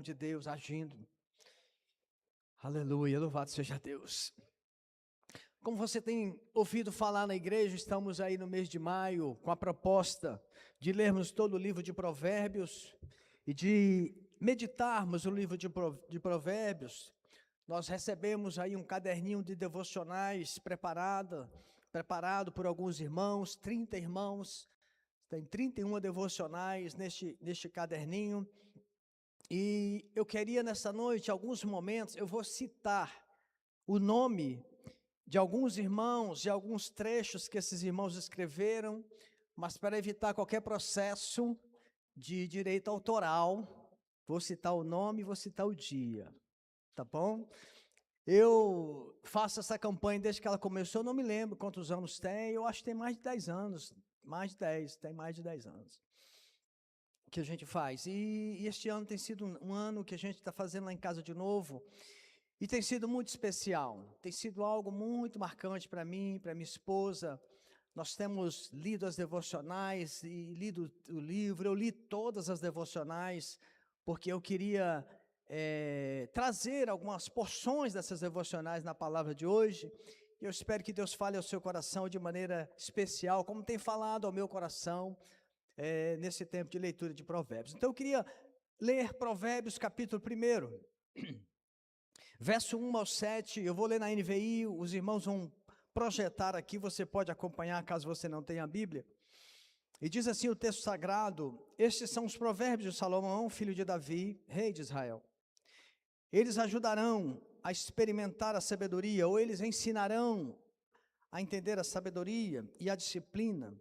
de Deus agindo. Aleluia, louvado seja Deus. Como você tem ouvido falar na igreja, estamos aí no mês de maio com a proposta de lermos todo o livro de Provérbios e de meditarmos o livro de Provérbios. Nós recebemos aí um caderninho de devocionais preparado por alguns irmãos, 30 irmãos, tem 31 devocionais neste caderninho. E eu queria nessa noite, alguns momentos, eu vou citar o nome de alguns irmãos, de alguns trechos que esses irmãos escreveram, mas para evitar qualquer processo de direito autoral, vou citar o nome e vou citar o dia, tá bom? Eu faço essa campanha desde que ela começou, não me lembro quantos anos tem, eu acho que tem mais de 10 anos, tem mais de 10 anos que a gente faz, e este ano tem sido um ano que a gente está fazendo lá em casa de novo, e tem sido muito especial, tem sido algo muito marcante para mim, para minha esposa. Nós temos lido as devocionais e lido o livro, eu li todas as devocionais, porque eu queria trazer algumas porções dessas devocionais na palavra de hoje, e eu espero que Deus fale ao seu coração de maneira especial, como tem falado ao meu coração, nesse tempo de leitura de Provérbios. Então eu queria ler Provérbios capítulo 1, verso 1 ao 7, eu vou ler na NVI, os irmãos vão projetar aqui, você pode acompanhar caso você não tenha a Bíblia. E diz assim o texto sagrado: estes são os provérbios de Salomão, filho de Davi, rei de Israel. Eles ajudarão a experimentar a sabedoria, ou eles ensinarão a entender a sabedoria e a disciplina,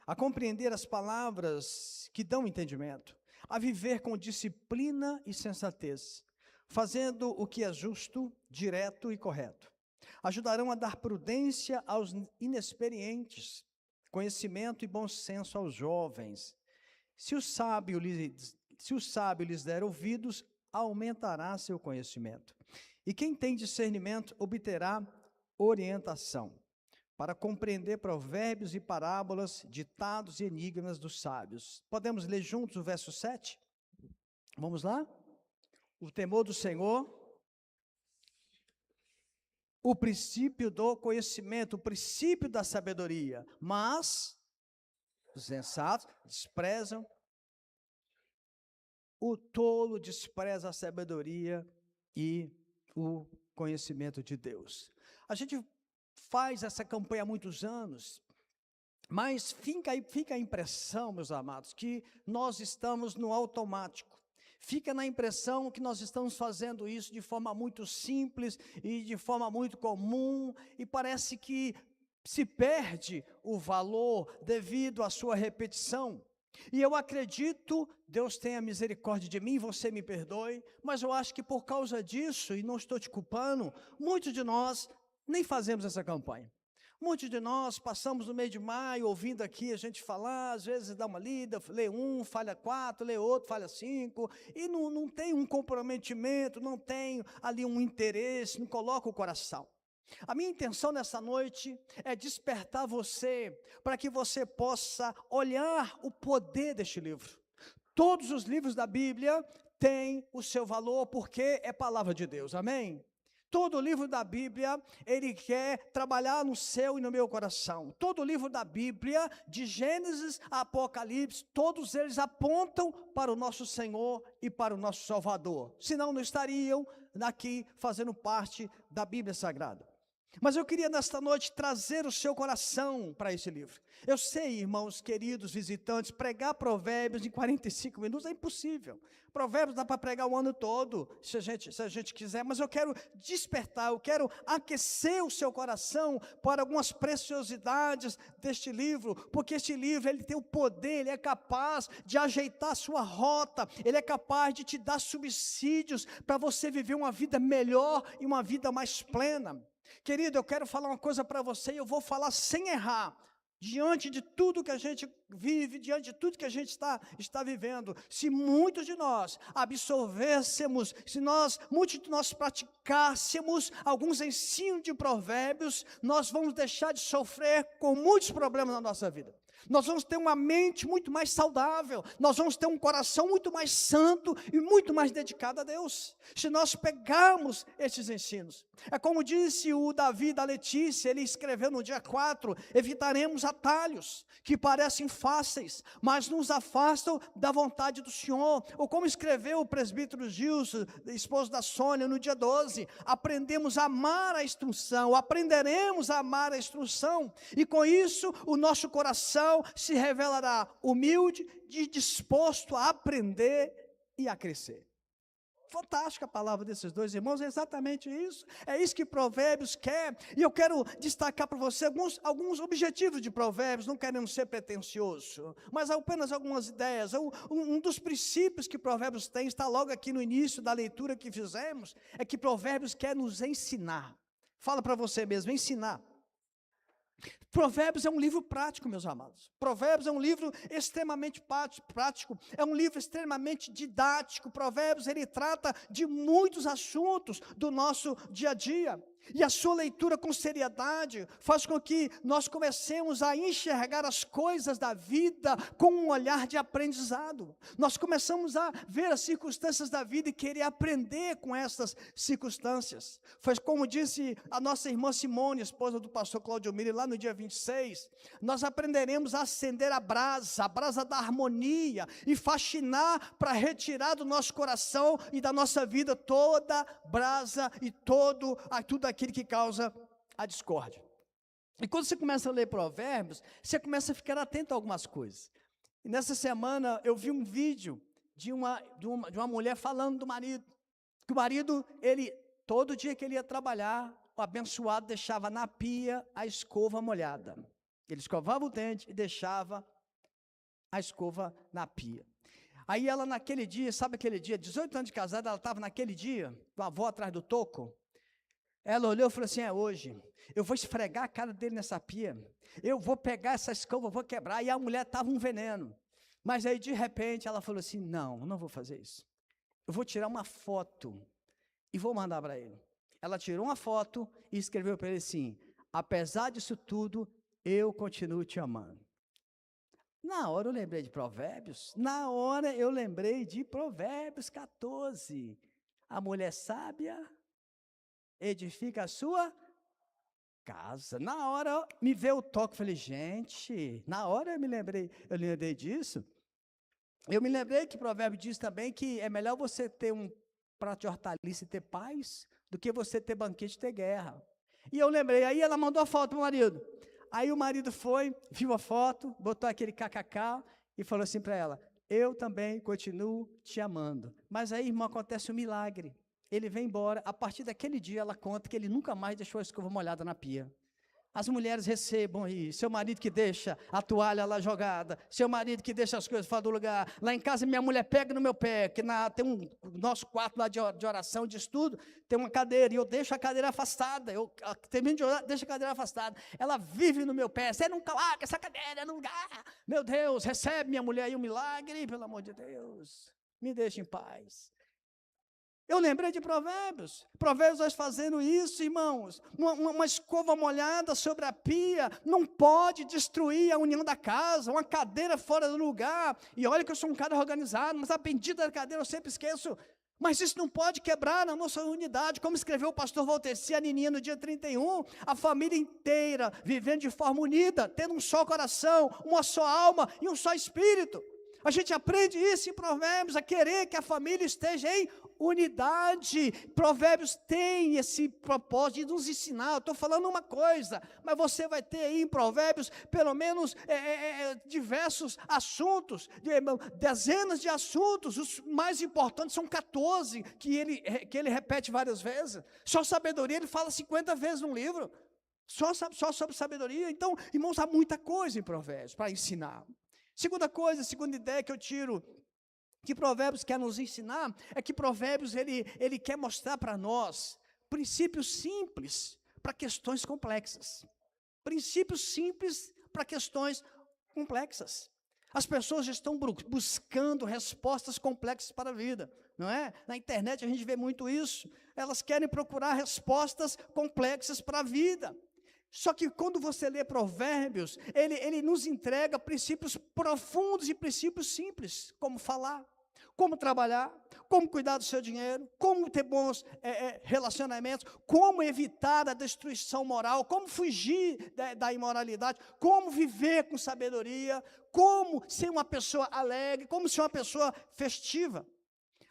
a compreender as palavras que dão entendimento, a viver com disciplina e sensatez, fazendo o que é justo, direto e correto. Ajudarão a dar prudência aos inexperientes, conhecimento e bom senso aos jovens. Se o sábio lhes der ouvidos, aumentará seu conhecimento. E quem tem discernimento obterá orientação, para compreender provérbios e parábolas, ditados e enigmas dos sábios. Podemos ler juntos o verso 7? Vamos lá? O temor do Senhor, o princípio do conhecimento, o princípio da sabedoria, mas os sensatos desprezam, o tolo despreza a sabedoria e o conhecimento de Deus. A gente faz essa campanha há muitos anos, mas fica a impressão, meus amados, que nós estamos no automático. Fica na impressão que nós estamos fazendo isso de forma muito simples e de forma muito comum, e parece que se perde o valor devido à sua repetição. E eu acredito, Deus tenha misericórdia de mim, você me perdoe, mas eu acho que por causa disso, e não estou te culpando, muitos de nós nem fazemos essa campanha. Muitos de nós passamos no mês de maio ouvindo aqui a gente falar, às vezes dá uma lida, lê um, falha 4, lê outro, falha 5, e não tem um comprometimento, não tem ali um interesse, não coloca o coração. A minha intenção nessa noite é despertar você, para que você possa olhar o poder deste livro. Todos os livros da Bíblia têm o seu valor, porque é palavra de Deus, amém? Todo o livro da Bíblia, ele quer trabalhar no seu e no meu coração. Todo o livro da Bíblia, de Gênesis a Apocalipse, todos eles apontam para o nosso Senhor e para o nosso Salvador. Senão não estariam aqui fazendo parte da Bíblia Sagrada. Mas eu queria nesta noite trazer o seu coração para esse livro. Eu sei, irmãos queridos visitantes, pregar provérbios em 45 minutos é impossível. Provérbios dá para pregar o ano todo, se a gente quiser, mas eu quero despertar, eu quero aquecer o seu coração para algumas preciosidades deste livro, porque este livro ele tem o poder, ele é capaz de ajeitar a sua rota, ele é capaz de te dar subsídios para você viver uma vida melhor e uma vida mais plena. Querido, eu quero falar uma coisa para você, e eu vou falar sem errar, diante de tudo que a gente vive, diante de tudo que a gente está vivendo. Se muitos de nós absorvêssemos, muitos de nós praticássemos alguns ensinos de provérbios, nós vamos deixar de sofrer com muitos problemas na nossa vida. Nós vamos ter uma mente muito mais saudável, nós vamos ter um coração muito mais santo e muito mais dedicado a Deus, se nós pegarmos esses ensinos. É como disse o Davi da Letícia, ele escreveu no dia 4, evitaremos atalhos que parecem fáceis, mas nos afastam da vontade do Senhor. Ou como escreveu o presbítero Gilson, esposo da Sônia, no dia 12, aprenderemos a amar a instrução, e com isso o nosso coração se revelará humilde e disposto a aprender e a crescer. Fantástica a palavra desses dois irmãos, é exatamente isso. É isso que Provérbios quer. E eu quero destacar para você alguns objetivos de Provérbios, não queremos ser pretensioso, mas apenas algumas ideias. Um dos princípios que Provérbios tem, está logo aqui no início da leitura que fizemos, é que Provérbios quer nos ensinar. Fala para você mesmo, ensinar. Provérbios é um livro prático, meus amados. Provérbios é um livro extremamente prático, é um livro extremamente didático. Provérbios, ele trata de muitos assuntos do nosso dia a dia. E a sua leitura com seriedade faz com que nós comecemos a enxergar as coisas da vida com um olhar de aprendizado. Nós começamos a ver as circunstâncias da vida e querer aprender com essas circunstâncias. Foi como disse a nossa irmã Simone, esposa do pastor Cláudio Miri, lá no dia 26, nós aprenderemos a acender a brasa da harmonia e faxinar para retirar do nosso coração e da nossa vida toda brasa e tudo aquilo que causa a discórdia. E quando você começa a ler Provérbios, você começa a ficar atento a algumas coisas. E nessa semana eu vi um vídeo de uma mulher falando do marido, que o marido, todo dia que ele ia trabalhar, o abençoado deixava na pia a escova molhada. Ele escovava o dente e deixava a escova na pia. Aí ela naquele dia, sabe aquele dia, 18 anos de casada, ela estava naquele dia, com a avó atrás do toco. Ela olhou e falou assim, hoje, eu vou esfregar a cara dele nessa pia, eu vou pegar essa escova, vou quebrar, e a mulher estava um veneno. Mas aí de repente ela falou assim, não vou fazer isso. Eu vou tirar uma foto e vou mandar para ele. Ela tirou uma foto e escreveu para ele assim, apesar disso tudo, eu continuo te amando. Na hora eu lembrei de Provérbios, 14. A mulher sábia edifica a sua casa. Na hora me veio o toque, falei, gente, na hora eu lembrei disso. Eu me lembrei que Provérbio diz também que é melhor você ter um prato de hortaliça e ter paz, do que você ter banquete e ter guerra. E eu lembrei, aí ela mandou a foto para o marido. Aí o marido foi, viu a foto, botou aquele kkk e falou assim para ela, eu também continuo te amando. Mas aí, irmão, acontece um milagre. Ele vem embora, a partir daquele dia ela conta que ele nunca mais deixou a escova molhada na pia. As mulheres recebam aí, seu marido que deixa a toalha lá jogada, seu marido que deixa as coisas fora do lugar. Lá em casa minha mulher pega no meu pé, que tem nosso quarto lá de oração, de estudo, tem uma cadeira, e eu deixo a cadeira afastada, eu termino de orar, deixo a cadeira afastada. Ela vive no meu pé, você não coloca essa cadeira no lugar. Meu Deus, recebe minha mulher aí um milagre, pelo amor de Deus, me deixe em paz. Eu lembrei de Provérbios. Provérbios nós fazendo isso, irmãos. Uma escova molhada sobre a pia não pode destruir a união da casa. Uma cadeira fora do lugar. E olha que eu sou um cara organizado, mas a bendita da cadeira eu sempre esqueço. Mas isso não pode quebrar a nossa unidade. Como escreveu o pastor Valteci, a Nininha, no dia 31, a família inteira vivendo de forma unida, tendo um só coração, uma só alma e um só espírito. A gente aprende isso em Provérbios, a querer que a família esteja em unidade. Provérbios tem esse propósito de nos ensinar. Eu estou falando uma coisa, mas você vai ter aí em Provérbios pelo menos diversos assuntos, dezenas de assuntos. Os mais importantes são 14, que ele repete várias vezes. Só sabedoria ele fala 50 vezes num livro, só sobre sabedoria. Então, irmãos, há muita coisa em Provérbios para ensinar. Segunda ideia que eu tiro, que Provérbios quer nos ensinar, é que Provérbios ele quer mostrar para nós princípios simples para questões complexas. Princípios simples para questões complexas. As pessoas estão buscando respostas complexas para a vida, não é? Na internet a gente vê muito isso. Elas querem procurar respostas complexas para a vida. Só que quando você lê Provérbios, ele nos entrega princípios profundos e princípios simples, como falar, como trabalhar, como cuidar do seu dinheiro, como ter bons relacionamentos, como evitar a destruição moral, como fugir da imoralidade, como viver com sabedoria, como ser uma pessoa alegre, como ser uma pessoa festiva.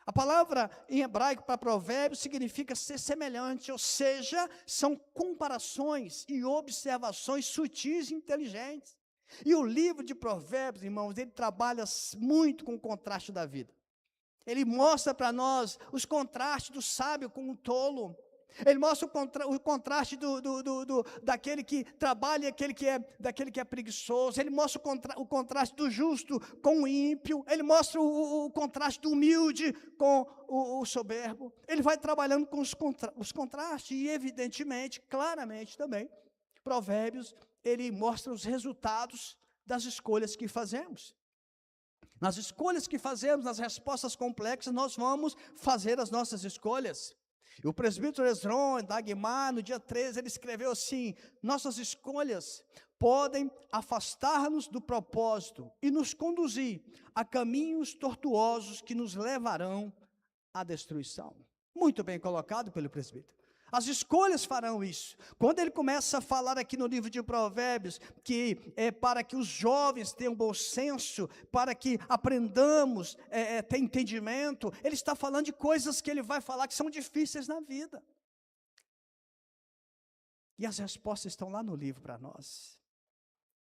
A palavra em hebraico para provérbios significa ser semelhante, ou seja, são comparações e observações sutis e inteligentes. E o livro de Provérbios, irmãos, ele trabalha muito com o contraste da vida. Ele mostra para nós os contrastes do sábio com o tolo. Ele mostra o contraste daquele que trabalha e daquele que é preguiçoso. Ele mostra o contraste do justo com o ímpio. Ele mostra o contraste do humilde com o soberbo. Ele vai trabalhando com os contrastes e, evidentemente, claramente também, Provérbios, ele mostra os resultados das escolhas que fazemos. Nas escolhas que fazemos, nas respostas complexas, nós vamos fazer as nossas escolhas. E o presbítero Esdron, da Guimar, no dia 13, ele escreveu assim: nossas escolhas podem afastar-nos do propósito e nos conduzir a caminhos tortuosos que nos levarão à destruição. Muito bem colocado pelo presbítero. As escolhas farão isso. Quando ele começa a falar aqui no livro de Provérbios, que é para que os jovens tenham bom senso, para que aprendamos ter entendimento, ele está falando de coisas que ele vai falar que são difíceis na vida. E as respostas estão lá no livro para nós.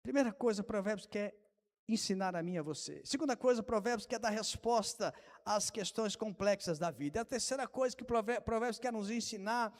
Primeira coisa, Provérbios quer ensinar a mim e a você. Segunda coisa, Provérbios quer dar resposta às questões complexas da vida. E a terceira coisa que Provérbios quer nos ensinar,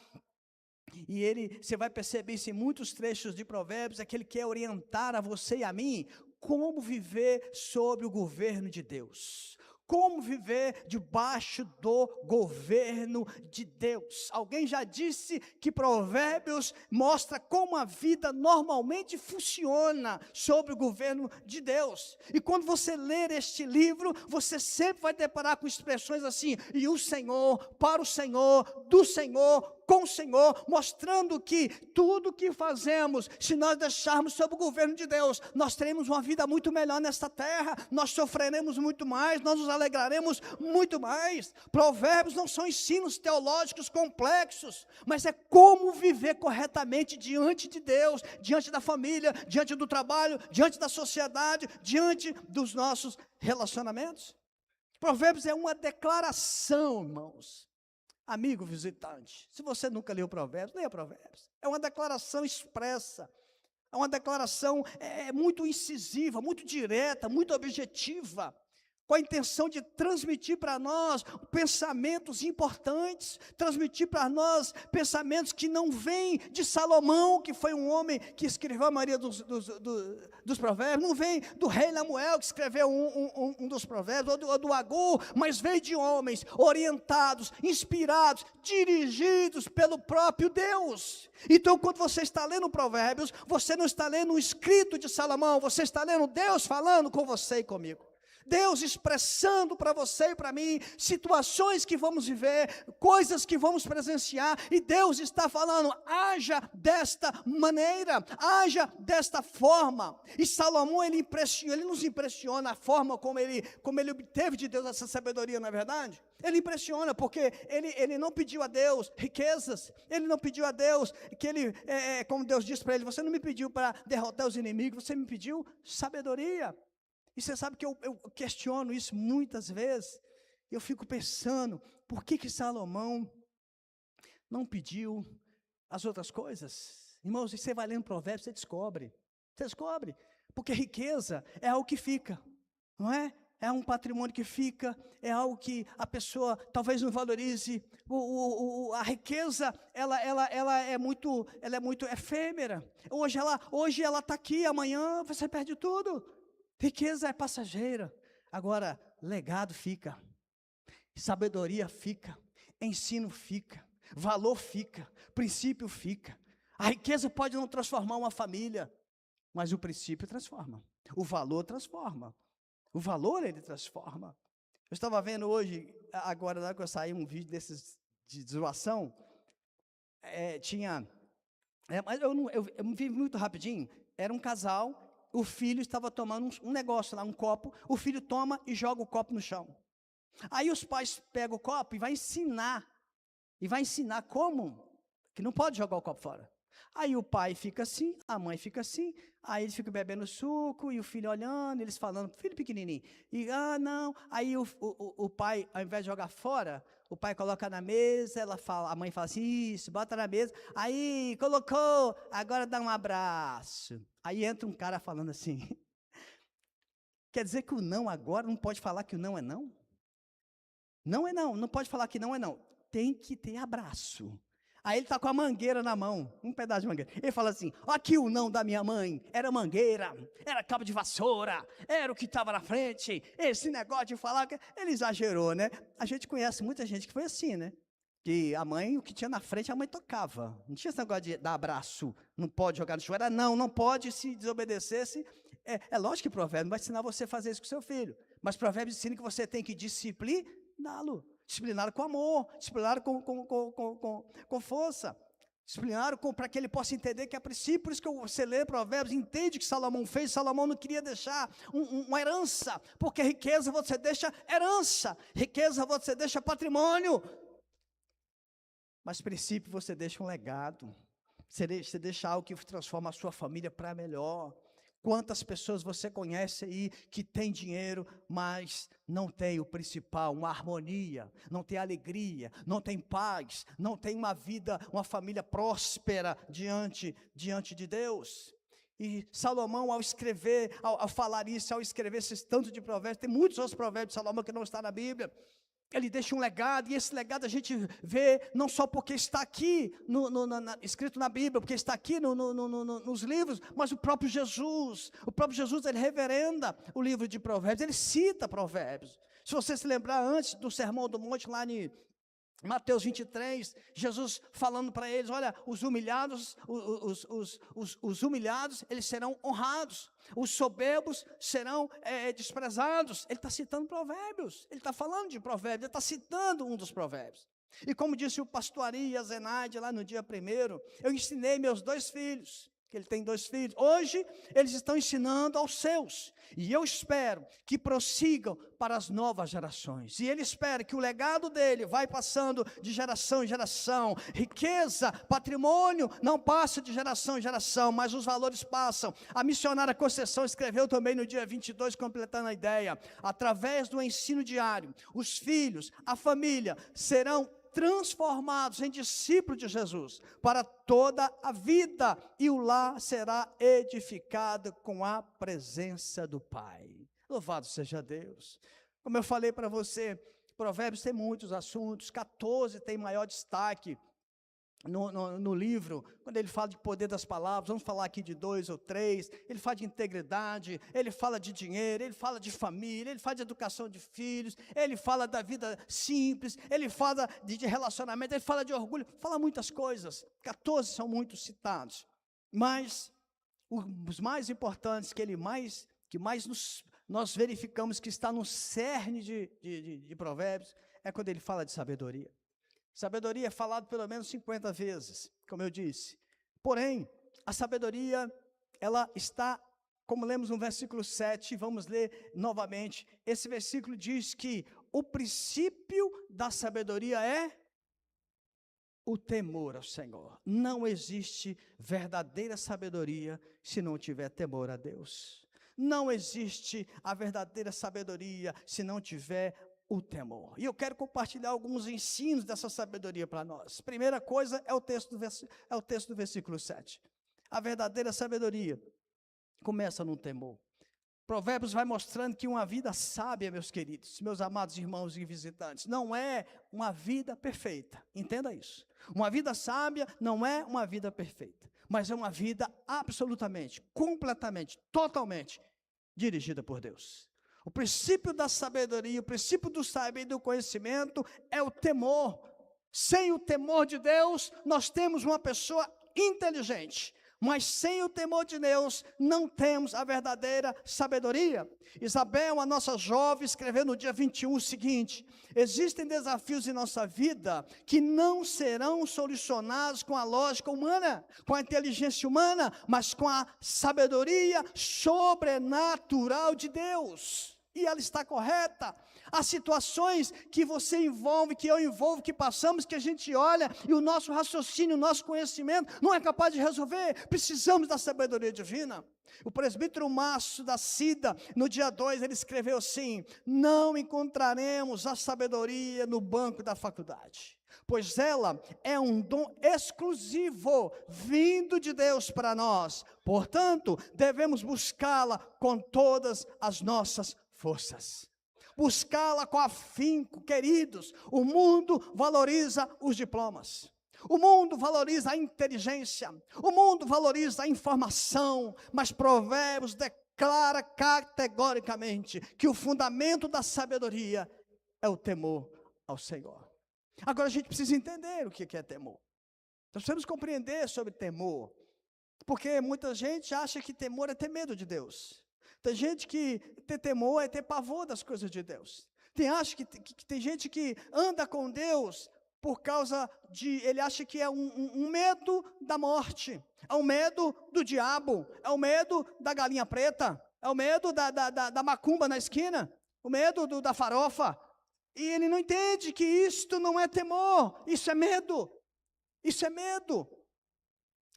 e você vai perceber isso em muitos trechos de Provérbios, é que ele quer orientar a você e a mim como viver sob o governo de Deus. Como viver debaixo do governo de Deus. Alguém já disse que Provérbios mostra como a vida normalmente funciona sob o governo de Deus. E quando você ler este livro, você sempre vai deparar com expressões assim: e o Senhor, para o Senhor, do Senhor, com o Senhor, mostrando que tudo que fazemos, se nós deixarmos sob o governo de Deus, nós teremos uma vida muito melhor nesta terra, nós sofreremos muito mais, nós nos alegraremos muito mais. Provérbios não são ensinos teológicos complexos, mas é como viver corretamente diante de Deus, diante da família, diante do trabalho, diante da sociedade, diante dos nossos relacionamentos. Provérbios é uma declaração, irmãos. Amigo visitante, se você nunca leu Provérbios, leia Provérbios. É uma declaração expressa, é uma declaração muito incisiva, muito direta, muito objetiva, com a intenção de transmitir para nós pensamentos importantes, transmitir para nós pensamentos que não vêm de Salomão, que foi um homem que escreveu a maioria dos provérbios, não vem do rei Lemuel, que escreveu um dos provérbios, ou do Agur, mas veio de homens orientados, inspirados, dirigidos pelo próprio Deus. Então, quando você está lendo Provérbios, você não está lendo um escrito de Salomão, você está lendo Deus falando com você e comigo. Deus expressando para você e para mim situações que vamos viver, coisas que vamos presenciar, e Deus está falando: haja desta maneira, haja desta forma. E Salomão, ele nos impressiona a forma como ele obteve de Deus essa sabedoria, não é verdade? Ele impressiona porque ele não pediu a Deus riquezas, ele não pediu a Deus que como Deus disse para ele: você não me pediu para derrotar os inimigos, você me pediu sabedoria. E você sabe que eu questiono isso muitas vezes. Eu fico pensando, por que Salomão não pediu as outras coisas? Irmãos, você vai lendo Provérbios, você descobre. Porque riqueza é algo que fica, não é? É um patrimônio que fica, é algo que a pessoa talvez não valorize. A riqueza, ela é muito efêmera. Hoje ela está aqui, amanhã você perde tudo. Riqueza é passageira. Agora, legado fica, sabedoria fica, ensino fica, valor fica, princípio fica. A riqueza pode não transformar uma família, mas o princípio transforma, o valor transforma, o valor ele transforma. Eu estava vendo hoje, agora na hora que eu saí, um vídeo desses de zoação, tinha Mas eu me vi muito rapidinho. Era um casal, o filho estava tomando um negócio lá, um copo. O filho toma e joga o copo no chão. Aí os pais pegam o copo e vai ensinar como que não pode jogar o copo fora. Aí o pai fica assim, a mãe fica assim, aí eles ficam bebendo suco e o filho olhando, eles falando, filho pequenininho, e não, aí o pai, ao invés de jogar fora, o pai coloca na mesa, a mãe fala assim, isso, bota na mesa, aí colocou, agora dá um abraço. Aí entra um cara falando assim, quer dizer que o não agora não pode falar que o não é não? Não é não, não pode falar que não é não, tem que ter abraço. Aí ele está com a mangueira na mão, um pedaço de mangueira. Ele fala assim, aqui o não da minha mãe, era mangueira, era cabo de vassoura, era o que estava na frente, esse negócio de falar, ele exagerou, né? A gente conhece muita gente que foi assim, né? Que a mãe, o que tinha na frente, a mãe tocava. Não tinha esse negócio de dar abraço, não pode jogar no chão, era não pode, se desobedecesse. É lógico que Provérbios vai ensinar você a fazer isso com seu filho, mas Provérbios ensina que você tem que discipliná-lo. Disciplinar com amor, disciplinar com força, disciplinar para que ele possa entender que é princípio. Por isso que você lê Provérbios, entende que Salomão fez. Salomão não queria deixar uma herança, porque riqueza você deixa herança, riqueza você deixa patrimônio, mas princípio você deixa um legado, você deixa algo que transforma a sua família para melhor. Quantas pessoas você conhece aí que tem dinheiro, mas não tem o principal, uma harmonia, não tem alegria, não tem paz, não tem uma vida, uma família próspera diante de Deus. E Salomão, ao escrever, ao falar isso, ao escrever esses tantos de provérbios, tem muitos outros provérbios de Salomão que não está na Bíblia. Ele deixa um legado, e esse legado a gente vê não só porque está aqui, escrito na Bíblia, porque está aqui nos livros, mas o próprio Jesus, ele reverenda o livro de Provérbios, ele cita Provérbios. Se você se lembrar antes do Sermão do Monte, lá em Mateus 23, Jesus falando para eles, olha, os humilhados, os humilhados, eles serão honrados, os soberbos serão desprezados. Ele está citando provérbios, ele está falando de provérbios, ele está citando um dos provérbios. E como disse o pastor Ari e a Zenaide lá no dia 1º, eu ensinei meus 2 filhos, que ele tem 2 filhos, hoje eles estão ensinando aos seus, e eu espero que prossigam para as novas gerações, e ele espera que o legado dele vai passando de geração em geração, riqueza, patrimônio, não passa de geração em geração, mas os valores passam. A missionária Conceição escreveu também no dia 22, completando a ideia, através do ensino diário, os filhos, a família, serão transformados em discípulos de Jesus para toda a vida, e o lar será edificado com a presença do Pai. Louvado seja Deus. Como eu falei para você, Provérbios tem muitos assuntos, 14 tem maior destaque no livro, quando ele fala de poder das palavras. Vamos falar aqui de 2 ou 3, ele fala de integridade, ele fala de dinheiro, ele fala de família, ele fala de educação de filhos, ele fala da vida simples, ele fala de relacionamento, ele fala de orgulho, fala muitas coisas. 14 são muito citados, mas os mais importantes que mais nós verificamos que está no cerne de Provérbios, é quando ele fala de sabedoria. Sabedoria é falado pelo menos 50 vezes, como eu disse. Porém, a sabedoria, ela está, como lemos no versículo 7, vamos ler novamente. Esse versículo diz que o princípio da sabedoria é o temor ao Senhor. Não existe verdadeira sabedoria se não tiver temor a Deus. Não existe a verdadeira sabedoria se não tiver o temor. E eu quero compartilhar alguns ensinos dessa sabedoria para nós. Primeira coisa é o texto do versículo 7. A verdadeira sabedoria começa no temor. Provérbios vai mostrando que uma vida sábia, meus queridos, meus amados irmãos e visitantes, não é uma vida perfeita. Entenda isso. Uma vida sábia não é uma vida perfeita, mas é uma vida absolutamente, completamente, totalmente dirigida por Deus. O princípio da sabedoria, o princípio do saber e do conhecimento é o temor. Sem o temor de Deus, nós temos uma pessoa inteligente, Mas sem o temor de Deus, não temos a verdadeira sabedoria. Isabel, a nossa jovem, escreveu no dia 21 o seguinte: existem desafios em nossa vida que não serão solucionados com a lógica humana, com a inteligência humana, mas com a sabedoria sobrenatural de Deus. E ela está correta. Há situações que você envolve, que eu envolvo, que passamos, que a gente olha e o nosso raciocínio, o nosso conhecimento não é capaz de resolver. Precisamos da sabedoria divina. O presbítero Márcio da Cida, no dia 2, ele escreveu assim: não encontraremos a sabedoria no banco da faculdade, pois ela é um dom exclusivo, vindo de Deus para nós. Portanto, devemos buscá-la com todas as nossas forças. Buscá-la com afinco, queridos. O mundo valoriza os diplomas. O mundo valoriza a inteligência. O mundo valoriza a informação. Mas Provérbios declara categoricamente que o fundamento da sabedoria é o temor ao Senhor. Agora a gente precisa entender o que é temor. Nós precisamos compreender sobre temor. Porque muita gente acha que temor é ter medo de Deus. Tem gente que ter temor é ter pavor das coisas de Deus. Tem gente que anda com Deus por causa de, ele acha que é um medo da morte, é um medo do diabo, é o medo da galinha preta, é o medo da macumba na esquina, o medo da farofa. E ele não entende que isto não é temor, isso é medo. Isso é medo.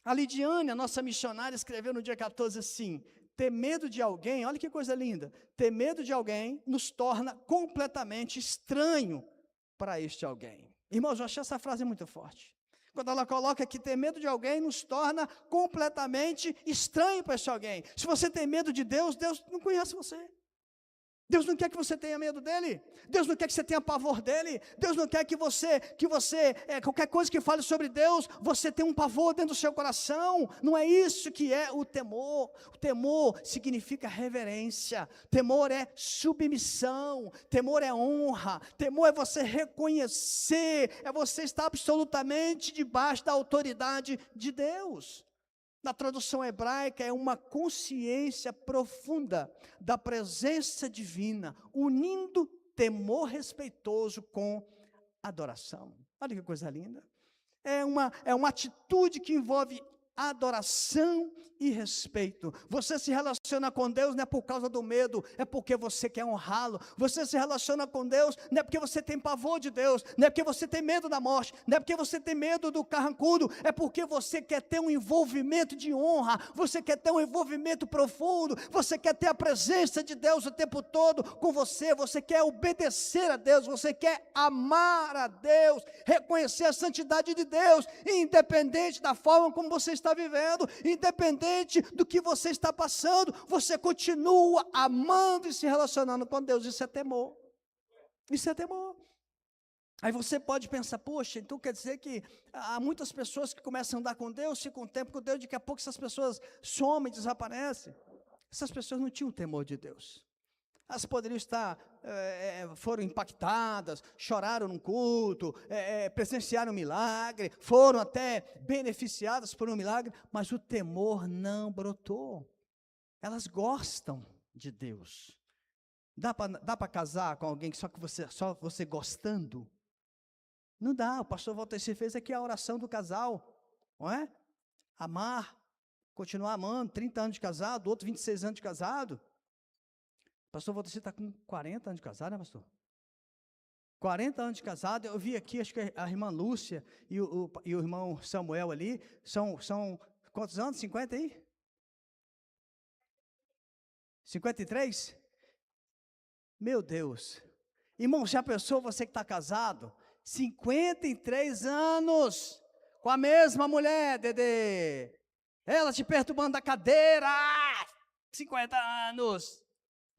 A Lidiane, a nossa missionária, escreveu no dia 14 assim: ter medo de alguém, olha que coisa linda, ter medo de alguém nos torna completamente estranho para este alguém. Irmãos, eu achei essa frase muito forte. Quando ela coloca que ter medo de alguém nos torna completamente estranho para este alguém. Se você tem medo de Deus, Deus não conhece você. Deus não quer que você tenha medo dele. Deus não quer que você tenha pavor dele. Deus não quer que você qualquer coisa que fale sobre Deus, você tenha um pavor dentro do seu coração. Não é isso que é o temor. O temor significa reverência. Temor é submissão. Temor é honra. Temor é você reconhecer. É você estar absolutamente debaixo da autoridade de Deus. Na tradução hebraica, é uma consciência profunda da presença divina, unindo temor respeitoso com adoração. Olha que coisa linda. É uma atitude que envolve adoração e respeito. Você se relaciona com Deus não é por causa do medo, é porque você quer honrá-lo. Você se relaciona com Deus não é porque você tem pavor de Deus, não é porque você tem medo da morte, não é porque você tem medo do carrancudo, é porque você quer ter um envolvimento de honra, você quer ter um envolvimento profundo, você quer ter a presença de Deus o tempo todo com você, você quer obedecer a Deus, você quer amar a Deus, reconhecer a santidade de Deus, independente da forma como você está vivendo, independente do que você está passando, você continua amando e se relacionando com Deus. Isso é temor. Isso é temor. Aí você pode pensar: poxa, então quer dizer que há muitas pessoas que começam a andar com Deus, ficam um tempo com Deus, daqui a pouco essas pessoas somem, desaparecem. Essas pessoas não tinham temor de Deus. Elas poderiam estar, foram impactadas, choraram num culto, presenciaram um milagre, foram até beneficiadas por um milagre, mas o temor não brotou. Elas gostam de Deus. Dá para casar com alguém que só você gostando? Não dá. O pastor Valteci fez aqui a oração do casal, não é? Amar, continuar amando, 30 anos de casado, outro 26 anos de casado. Pastor Valteci está com 40 anos de casado, né, pastor? 40 anos de casado. Eu vi aqui, acho que a irmã Lúcia e o irmão Samuel ali, são quantos anos? 50 aí? 53? Meu Deus. Irmão, já pensou você que está casado? 53 anos com a mesma mulher, Dedê. Ela te perturbando da cadeira. 50 anos.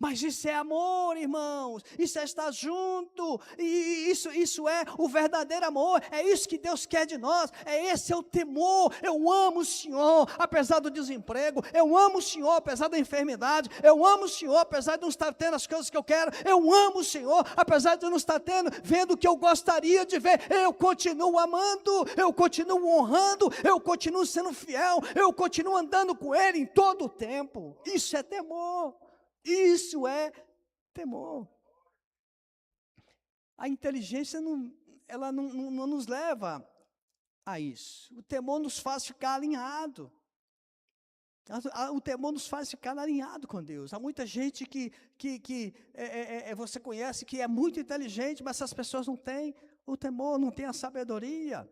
Mas isso é amor, irmãos, isso é estar junto, e isso é o verdadeiro amor, é isso que Deus quer de nós, esse é o temor. Eu amo o Senhor, apesar do desemprego, eu amo o Senhor, apesar da enfermidade, eu amo o Senhor, apesar de não estar tendo as coisas que eu quero, eu amo o Senhor, apesar de não estar vendo o que eu gostaria de ver, eu continuo amando, eu continuo honrando, eu continuo sendo fiel, eu continuo andando com Ele em todo o tempo. Isso é temor. Isso é temor. A inteligência ela não nos leva a isso. O temor nos faz ficar alinhado. O temor nos faz ficar alinhado com Deus. Há muita gente que você conhece que é muito inteligente, mas essas pessoas não têm o temor, não têm a sabedoria.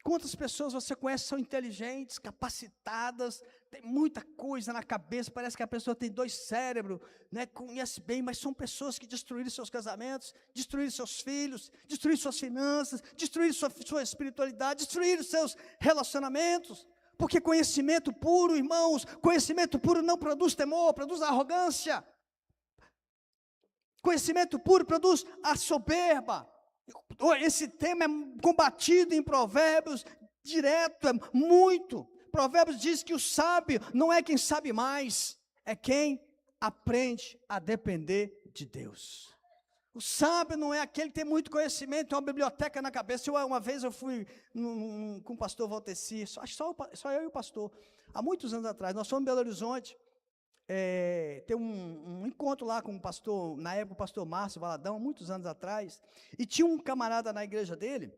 Quantas pessoas você conhece são inteligentes, capacitadas, tem muita coisa na cabeça, parece que a pessoa tem 2 cérebros, né, conhece bem, mas são pessoas que destruíram seus casamentos, destruíram seus filhos, destruíram suas finanças, destruíram sua espiritualidade, destruíram seus relacionamentos, porque conhecimento puro, irmãos, conhecimento puro não produz temor, produz arrogância. Conhecimento puro produz a soberba. Esse tema é combatido em Provérbios, direto, é muito. Provérbios diz que o sábio não é quem sabe mais, é quem aprende a depender de Deus. O sábio não é aquele que tem muito conhecimento, tem uma biblioteca na cabeça. Uma vez eu fui com o pastor Valteci, só eu e o pastor, há muitos anos atrás, nós fomos em Belo Horizonte, tem um encontro lá com o pastor, na época o pastor Márcio Valadão, muitos anos atrás, e tinha um camarada na igreja dele,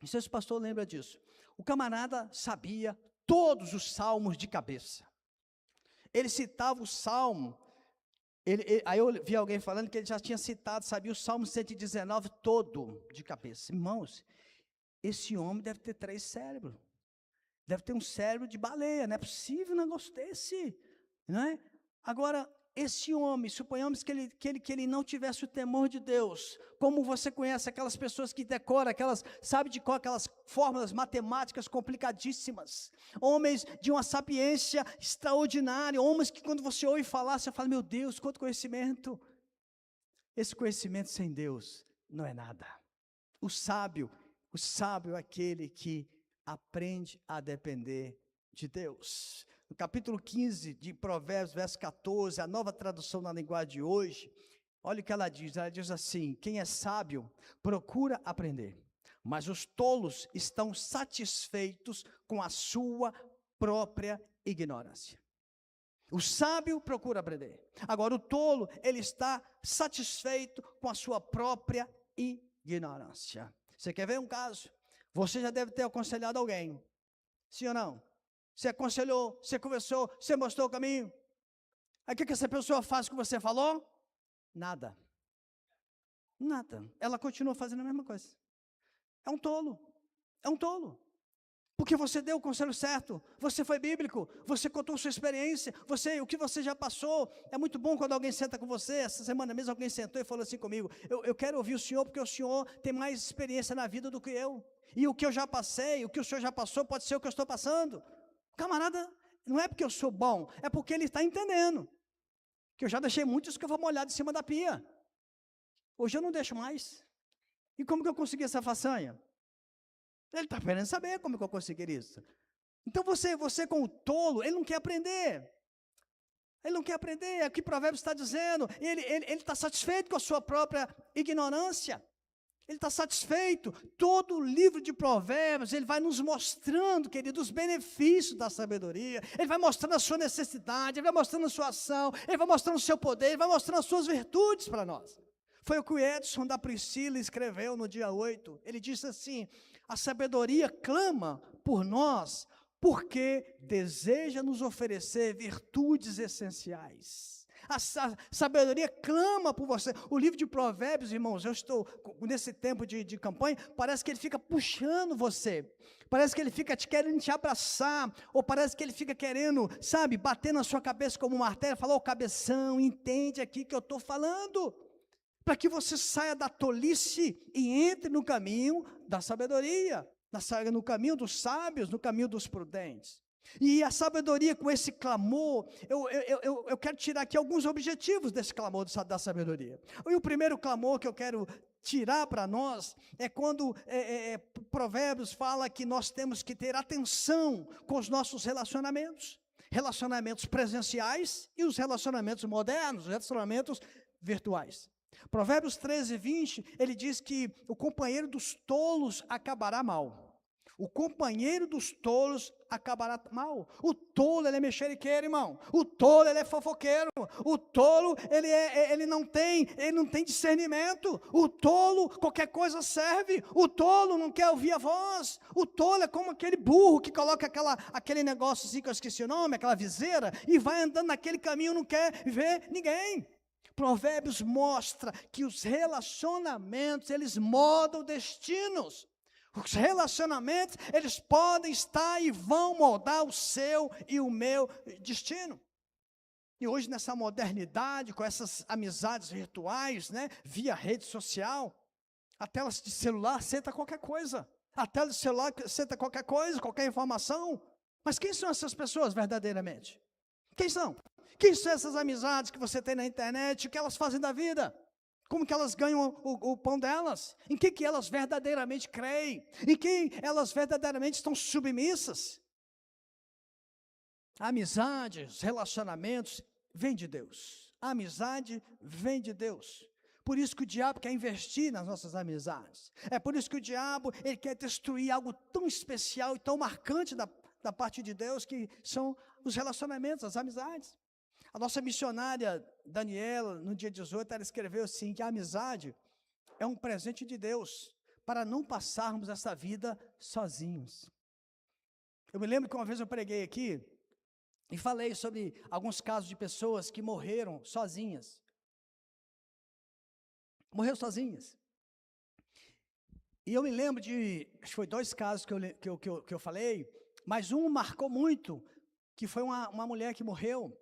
não sei se o pastor lembra disso, o camarada sabia todos os salmos de cabeça, ele citava o salmo, aí eu vi alguém falando que ele já tinha citado, sabia o salmo 119 todo de cabeça. Irmãos, esse homem deve ter 3 cérebros, deve ter um cérebro de baleia, não é possível um negócio desse, não é? Agora, esse homem, suponhamos que ele não tivesse o temor de Deus, como você conhece aquelas pessoas que decoram, sabe de qual, aquelas fórmulas matemáticas complicadíssimas, homens de uma sapiência extraordinária, homens que quando você ouve falar, você fala, meu Deus, quanto conhecimento. Esse conhecimento sem Deus não é nada. O sábio é aquele que aprende a depender de Deus. No capítulo 15 de Provérbios, verso 14, a nova tradução na linguagem de hoje, olha o que ela diz assim, quem é sábio procura aprender, mas os tolos estão satisfeitos com a sua própria ignorância. O sábio procura aprender, agora o tolo, ele está satisfeito com a sua própria ignorância. Você quer ver um caso? Você já deve ter aconselhado alguém, sim ou não? Você aconselhou, você conversou, você mostrou o caminho. Aí o que essa pessoa faz com o que você falou? Nada. Ela continua fazendo a mesma coisa. É um tolo. Porque você deu o conselho certo, você foi bíblico, você contou sua experiência, o que você já passou. É muito bom quando alguém senta com você. Essa semana mesmo alguém sentou e falou assim comigo, eu quero ouvir o senhor, porque o senhor tem mais experiência na vida do que eu. E o que eu já passei, o que o senhor já passou, pode ser o que eu estou passando. Camarada, não é porque eu sou bom, é porque ele está entendendo, que eu já deixei muitos que eu vou molhar de cima da pia, hoje eu não deixo mais. E como que eu consegui essa façanha? Ele está querendo saber como que eu consegui isso. Então você com o tolo, ele não quer aprender, é o que Provérbios está dizendo, ele está satisfeito com a sua própria ignorância. Ele está satisfeito. Todo o livro de Provérbios, ele vai nos mostrando, querido, os benefícios da sabedoria. Ele vai mostrando a sua necessidade, ele vai mostrando a sua ação, ele vai mostrando o seu poder, ele vai mostrando as suas virtudes para nós. Foi o que o Edson da Priscila escreveu no dia 8. Ele disse assim, a sabedoria clama por nós, porque deseja nos oferecer virtudes essenciais. A sabedoria clama por você. O livro de Provérbios, irmãos, eu estou nesse tempo de campanha, parece que ele fica puxando você, parece que ele fica querendo te abraçar, ou parece que ele fica querendo, sabe, bater na sua cabeça como um martelo, falar, ô cabeção, entende aqui que eu estou falando, para que você saia da tolice e entre no caminho da sabedoria, no caminho dos sábios, no caminho dos prudentes. E a sabedoria com esse clamor, eu quero tirar aqui alguns objetivos desse clamor da sabedoria. E o primeiro clamor que eu quero tirar para nós é quando Provérbios fala que nós temos que ter atenção com os nossos relacionamentos. Relacionamentos presenciais e os relacionamentos modernos, relacionamentos virtuais. Provérbios 13:20, ele diz que o companheiro dos tolos acabará mal. O companheiro dos tolos acabará mal. O tolo, ele é mexeriqueiro, irmão. O tolo, ele é fofoqueiro. O tolo, ele não tem discernimento. O tolo, qualquer coisa serve. O tolo não quer ouvir a voz. O tolo é como aquele burro que coloca aquele negócio assim, que eu esqueci o nome, aquela viseira, e vai andando naquele caminho, não quer ver ninguém. Provérbios mostra que os relacionamentos, eles moldam destinos. Os relacionamentos, eles podem estar e vão moldar o seu e o meu destino. E hoje nessa modernidade, com essas amizades virtuais, né, via rede social, a tela de celular aceita qualquer coisa. A tela de celular aceita qualquer coisa, qualquer informação. Mas quem são essas pessoas verdadeiramente? Quem são? Quem são essas amizades que você tem na internet? O que elas fazem da vida? Como que elas ganham o pão delas? Em que elas verdadeiramente creem? Em quem elas verdadeiramente estão submissas? A amizade, os relacionamentos, vem de Deus. A amizade vem de Deus. Por isso que o diabo quer investir nas nossas amizades. É por isso que o diabo, ele quer destruir algo tão especial e tão marcante da parte de Deus, que são os relacionamentos, as amizades. A nossa missionária Daniela, no dia 18, ela escreveu assim, que a amizade é um presente de Deus, para não passarmos essa vida sozinhos. Eu me lembro que uma vez eu preguei aqui, e falei sobre alguns casos de pessoas que morreram sozinhas. Morreram sozinhas. E eu me lembro de, acho que foi 2 casos que eu falei, mas um marcou muito, que foi uma mulher que morreu,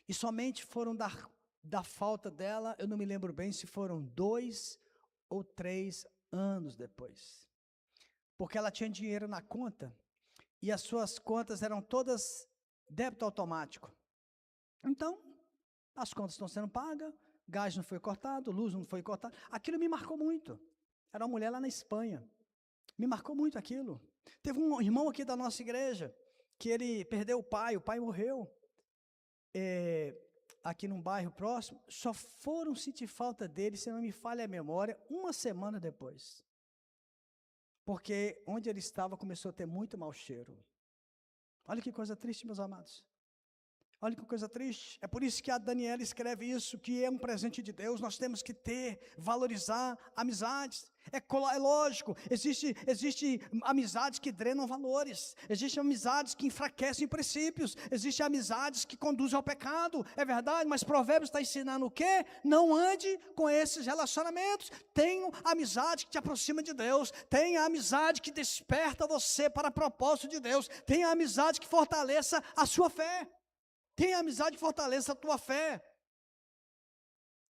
e somente foram da falta dela, eu não me lembro bem se foram 2 ou 3 anos depois. Porque ela tinha dinheiro na conta, e as suas contas eram todas débito automático. Então, as contas estão sendo pagas, gás não foi cortado, luz não foi cortada. Aquilo me marcou muito. Era uma mulher lá na Espanha. Me marcou muito aquilo. Teve um irmão aqui da nossa igreja, que ele perdeu o pai morreu. Aqui num bairro próximo, só foram sentir falta dele, se não me falha a memória, 1 semana depois. Porque onde ele estava começou a ter muito mau cheiro. Olha que coisa triste, meus amados. Olha que coisa triste. É por isso que a Daniela escreve isso, que é um presente de Deus. Nós temos que valorizar amizades. É lógico, existe amizades que drenam valores. Existem amizades que enfraquecem princípios. Existem amizades que conduzem ao pecado. É verdade, mas Provérbios está ensinando o quê? Não ande com esses relacionamentos. Tenha amizade que te aproxima de Deus. Tenha amizade que desperta você para propósito de Deus. Tenha amizade que fortaleça a sua fé. Tenha amizade que fortaleça a tua fé.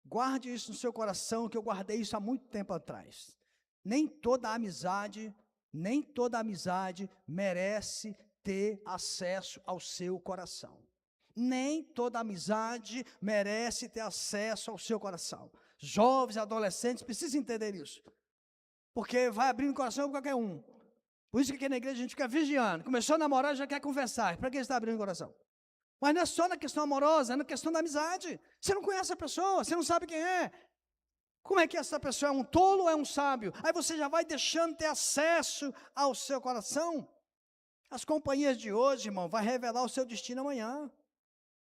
Guarde isso no seu coração, que eu guardei isso há muito tempo atrás. Nem toda amizade merece ter acesso ao seu coração. Nem toda amizade merece ter acesso ao seu coração. Jovens, adolescentes, precisam entender isso. Porque vai abrindo o coração para qualquer um. Por isso que aqui na igreja a gente fica vigiando. Começou a namorar, já quer conversar. Para que você está abrindo o coração? Mas não é só na questão amorosa, é na questão da amizade. Você não conhece a pessoa, você não sabe quem é. Como é que essa pessoa é um tolo ou é um sábio? Aí você já vai deixando ter acesso ao seu coração. As companhias de hoje, irmão, vai revelar o seu destino amanhã.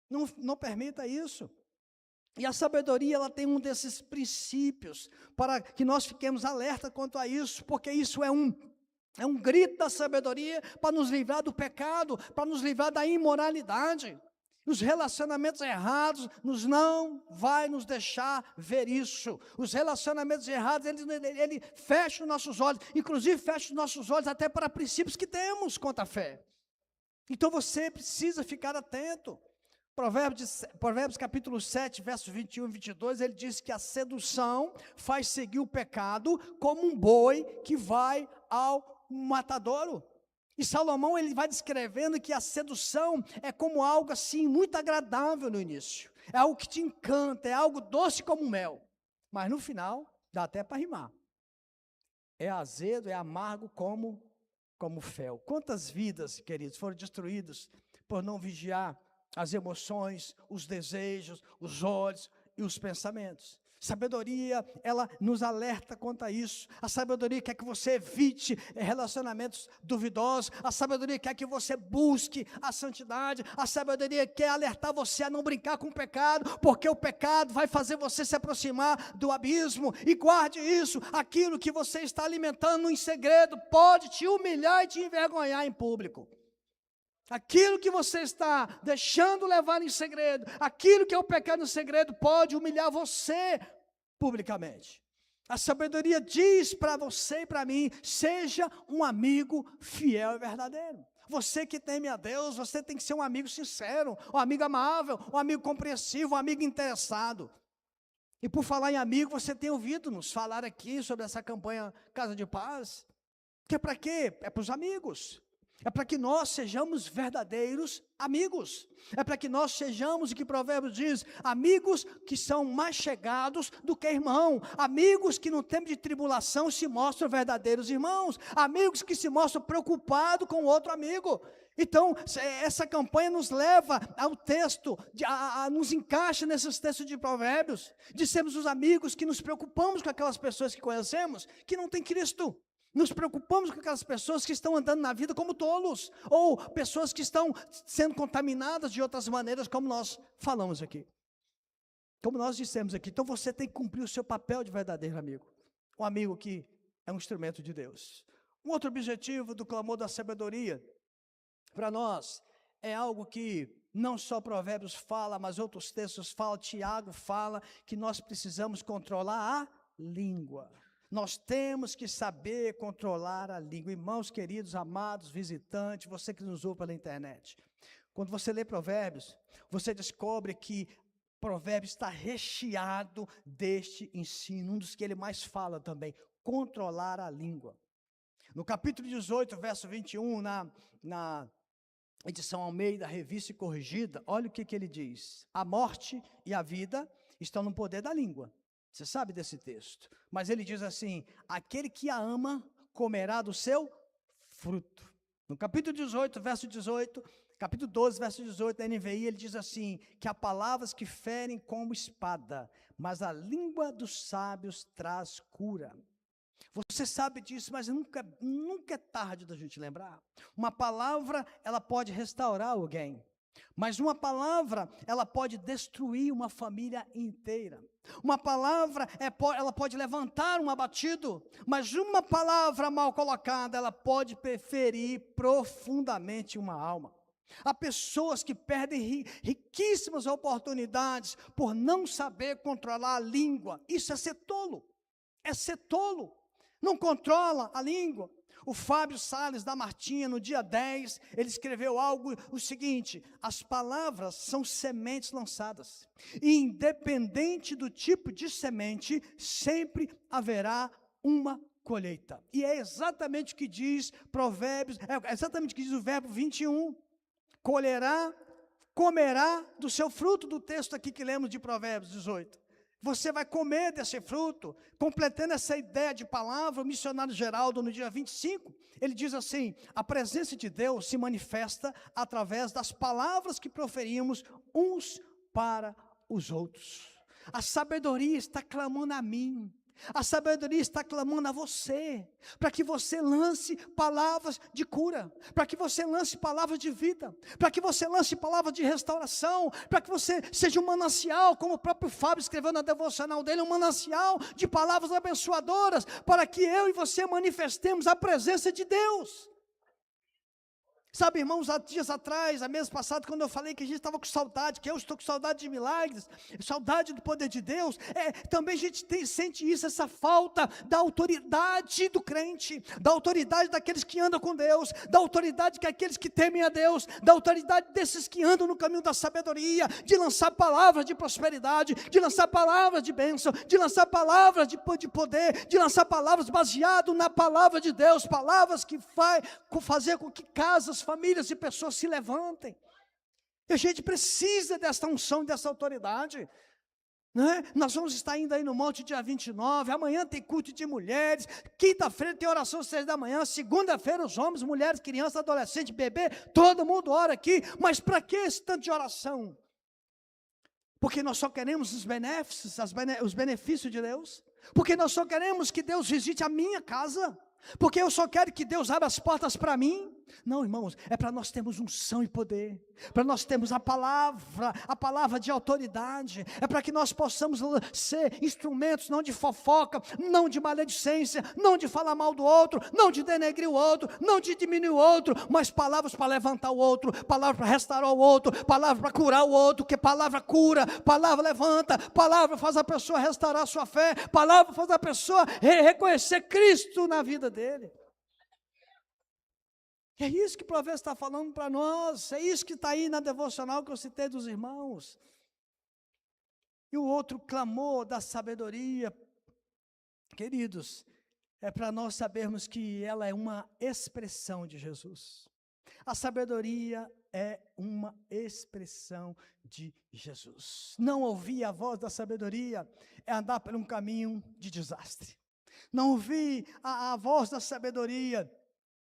Não permita isso. E a sabedoria, ela tem um desses princípios, para que nós fiquemos alerta quanto a isso, porque isso é um grito da sabedoria para nos livrar do pecado, para nos livrar da imoralidade. Os relacionamentos errados não vai nos deixar ver isso. Os relacionamentos errados, ele fecha os nossos olhos, inclusive fecha os nossos olhos até para princípios que temos contra a fé. Então você precisa ficar atento. Provérbios capítulo 7, versos 21 e 22, ele diz que a sedução faz seguir o pecado como um boi que vai ao matadouro. E Salomão, ele vai descrevendo que a sedução é como algo assim, muito agradável no início. É algo que te encanta, é algo doce como mel. Mas no final, dá até para rimar. É azedo, é amargo como fel. Quantas vidas, queridos, foram destruídas por não vigiar as emoções, os desejos, os olhos e os pensamentos. Sabedoria, ela nos alerta quanto a isso. A sabedoria quer que você evite relacionamentos duvidosos. A sabedoria quer que você busque a santidade. A sabedoria quer alertar você a não brincar com o pecado, porque o pecado vai fazer você se aproximar do abismo. E guarde isso, aquilo que você está alimentando em segredo pode te humilhar e te envergonhar em público. Aquilo que você está deixando levar em segredo, aquilo que é o pecado em segredo, pode humilhar você publicamente. A sabedoria diz para você e para mim, seja um amigo fiel e verdadeiro. Você que teme a Deus, você tem que ser um amigo sincero, um amigo amável, um amigo compreensivo, um amigo interessado. E por falar em amigo, você tem ouvido-nos falar aqui sobre essa campanha Casa de Paz, que é para quê? É para os amigos. É para que nós sejamos verdadeiros amigos. É para que nós sejamos, o que Provérbios diz, amigos que são mais chegados do que irmão. Amigos que no tempo de tribulação se mostram verdadeiros irmãos. Amigos que se mostram preocupados com outro amigo. Então, essa campanha nos leva ao texto, nos encaixa nesses textos de Provérbios, de sermos os amigos que nos preocupamos com aquelas pessoas que conhecemos, que não têm Cristo. Nos preocupamos com aquelas pessoas que estão andando na vida como tolos, ou pessoas que estão sendo contaminadas de outras maneiras, como nós falamos aqui. Como nós dissemos aqui. Então você tem que cumprir o seu papel de verdadeiro amigo. Um amigo que é um instrumento de Deus. Um outro objetivo do clamor da sabedoria, para nós, é algo que não só Provérbios fala, mas outros textos falam, Tiago fala, que nós precisamos controlar a língua. Nós temos que saber controlar a língua. Irmãos queridos, amados, visitantes, você que nos ouve pela internet. Quando você lê Provérbios, você descobre que Provérbios está recheado deste ensino, um dos que ele mais fala também, controlar a língua. No capítulo 18, verso 21, na edição Almeida, Revista e Corrigida, olha o que ele diz. A morte e a vida estão no poder da língua. Você sabe desse texto, mas ele diz assim, aquele que a ama comerá do seu fruto. No capítulo 18, verso 18, capítulo 12, verso 18 da NVI, ele diz assim, que há palavras que ferem como espada, mas a língua dos sábios traz cura. Você sabe disso, mas nunca é tarde da gente lembrar. Uma palavra, ela pode restaurar alguém. Mas uma palavra, ela pode destruir uma família inteira. Uma palavra, ela pode levantar um abatido, mas uma palavra mal colocada, ela pode ferir profundamente uma alma. Há pessoas que perdem riquíssimas oportunidades por não saber controlar a língua. Isso é ser tolo. É ser tolo. Não controla a língua. O Fábio Salles da Martinha, no dia 10, ele escreveu o seguinte, as palavras são sementes lançadas, e independente do tipo de semente, sempre haverá uma colheita. E é exatamente o que diz Provérbios, é exatamente o que diz o verbo 21, comerá do seu fruto, do texto aqui que lemos de Provérbios 18. Você vai comer desse fruto, completando essa ideia de palavra. O missionário Geraldo, no dia 25, ele diz assim, a presença de Deus se manifesta através das palavras que proferimos uns para os outros. A sabedoria está clamando a mim, a sabedoria está clamando a você, para que você lance palavras de cura, para que você lance palavras de vida, para que você lance palavras de restauração, para que você seja um manancial, como o próprio Fábio escreveu na devocional dele, um manancial de palavras abençoadoras, para que eu e você manifestemos a presença de Deus. Sabe, irmãos, há dias atrás, mês passado, quando eu falei que a gente estava com saudade, que eu estou com saudade de milagres, saudade do poder de Deus, também a gente sente isso, essa falta da autoridade do crente, da autoridade daqueles que andam com Deus, da autoridade daqueles que temem a Deus, da autoridade desses que andam no caminho da sabedoria, de lançar palavras de prosperidade, de lançar palavras de bênção, de lançar palavras de poder, de lançar palavras baseadas na palavra de Deus, palavras que fazer com que casas, famílias e pessoas se levantem. E a gente precisa dessa unção, dessa autoridade, né? Nós vamos estar indo aí no monte dia 29, amanhã tem culto de mulheres, quinta-feira tem oração às 6 da manhã, segunda-feira os homens, mulheres, crianças, adolescentes, bebê, todo mundo ora aqui. Mas para que esse tanto de oração? Porque nós só queremos os benefícios de Deus? Porque nós só queremos que Deus visite a minha casa? Porque eu só quero que Deus abra as portas para mim? Não, irmãos, é para nós termos unção e poder, para nós termos a palavra de autoridade, é para que nós possamos ser instrumentos, não de fofoca, não de maledicência, não de falar mal do outro, não de denegrir o outro, não de diminuir o outro, mas palavras para levantar o outro, palavras para restaurar o outro, palavras para curar o outro, que palavra cura, palavra levanta, palavra faz a pessoa restaurar a sua fé, palavra faz a pessoa reconhecer Cristo na vida dele. É isso que o Provérbios está falando para nós, é isso que está aí na devocional que eu citei dos irmãos. E o outro clamor da sabedoria, queridos, é para nós sabermos que ela é uma expressão de Jesus. A sabedoria é uma expressão de Jesus. Não ouvir a voz da sabedoria é andar por um caminho de desastre. Não ouvir a voz da sabedoria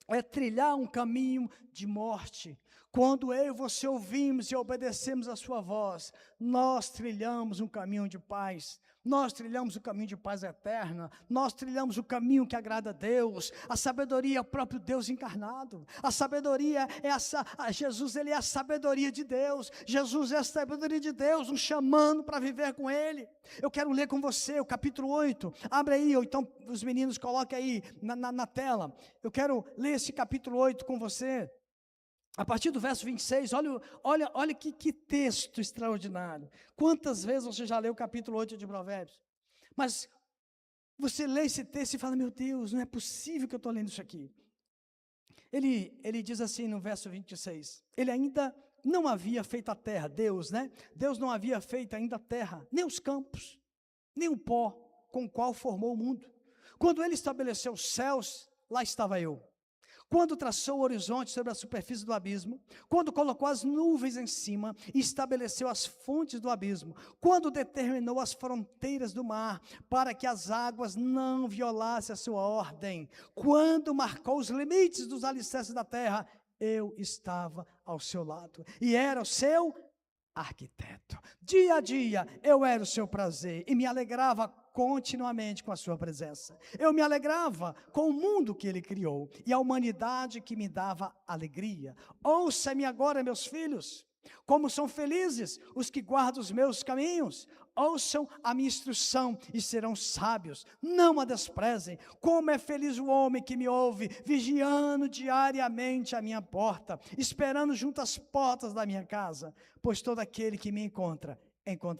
é trilhar um caminho de morte. Quando eu e você ouvimos e obedecemos a sua voz, nós trilhamos um caminho de paz, nós trilhamos o caminho de paz eterna, nós trilhamos o caminho que agrada a Deus. A sabedoria é o próprio Deus encarnado, a sabedoria é Jesus, ele é a sabedoria de Deus, Jesus é a sabedoria de Deus, nos chamando para viver com Ele. Eu quero ler com você o capítulo 8, abre aí, ou então os meninos coloquem aí na tela, eu quero ler esse capítulo 8 com você. A partir do verso 26, olha que texto extraordinário. Quantas vezes você já leu o capítulo 8 de Provérbios? Mas você lê esse texto e fala, meu Deus, não é possível que eu estou lendo isso aqui. Ele diz assim no verso 26, ele ainda não havia feito a terra, Deus, né? Deus não havia feito ainda a terra, nem os campos, nem o pó com o qual formou o mundo. Quando ele estabeleceu os céus, lá estava eu. Quando traçou o horizonte sobre a superfície do abismo, quando colocou as nuvens em cima e estabeleceu as fontes do abismo, quando determinou as fronteiras do mar, para que as águas não violassem a sua ordem, quando marcou os limites dos alicerces da terra, eu estava ao seu lado e era o seu arquiteto. Dia a dia eu era o seu prazer e me alegrava continuamente com a sua presença. Eu me alegrava com o mundo que ele criou e a humanidade que me dava alegria. Ouça-me agora, meus filhos, como são felizes os que guardam os meus caminhos. Ouçam a minha instrução e serão sábios, não a desprezem. Como é feliz o homem que me ouve, vigiando diariamente a minha porta, esperando junto às portas da minha casa, pois todo aquele que me encontra